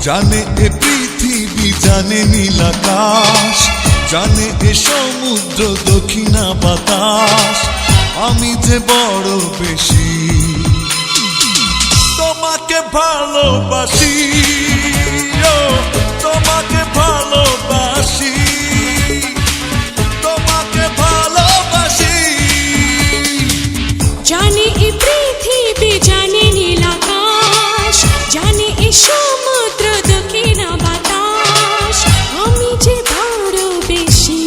জানে এ পৃথিবী, জানে নীল আকাশ, জানে এ সমুদ্র দক্ষিণা বাতাস, আমি যে বড় বেশি তোমাকে ভালোবাসি, ও তোমাকে ভালোবাসি, তোমাকে ভালোবাসি। জানে এ পৃথিবী, জানে নীল আকাশ, জানে এ সমুদ্র দক্ষিণা বাতাস, আমি যে বড় বেশি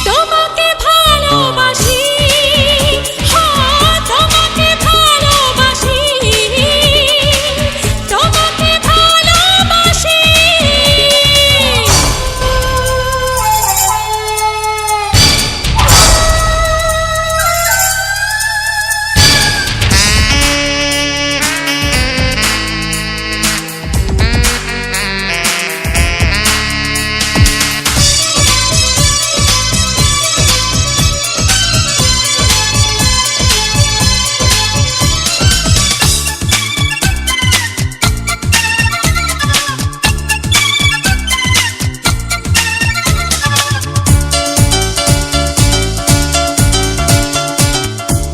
তোমাকে ভালোবাসি, তোমাকে ভালোবাসি, তোমাকে ভালোবাসি।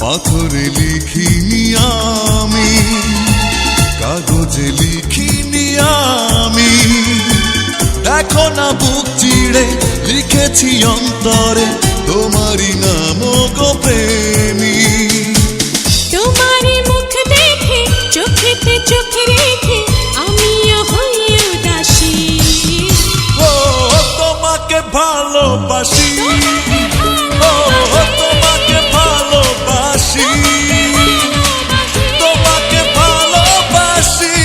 পাথরে লিখিনি আমি, কাগজে লিখিনি আমি, দেখো না বুক চিড়ে লিখেছি অন্তরে তোমারই নাম গো প্রেমী। তোমারই মুখ দেখে চোখেতে চোখ রেখে আমিও হই উদাসী, ও তোমাকে ভালোবাসি, ও তোমাকে ভালোবাসি, তোমাকে ভালোবাসি।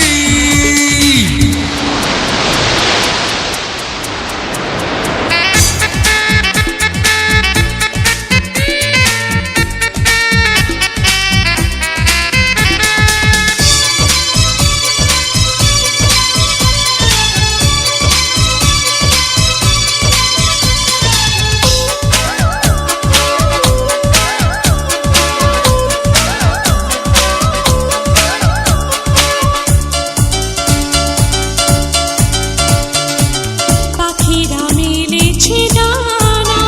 পাখিরা মেলেছে ডানা,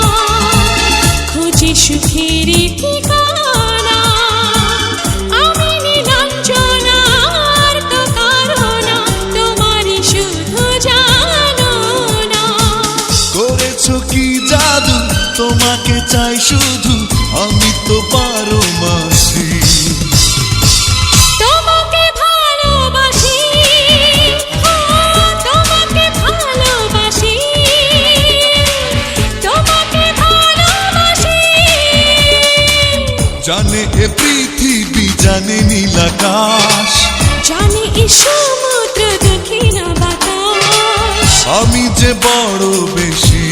খোঁজে সুখের ঠিকানা, আমি নীলাঞ্জনার তো কারণ তোমারই শুধু জানো না। করেছো কি জাদু, তোমাকে চাই শুধু, আমি তো পারো মাসি। তোমাকে ভালোবাসি, তোমাকে ভালোবাসি, তোমাকে ভালোবাসি। জানে এ পৃথিবী, জানে নীল আকাশ, জানে এ সমুদ্র দক্ষিণা বাতাস, আমি যে বড় বেশি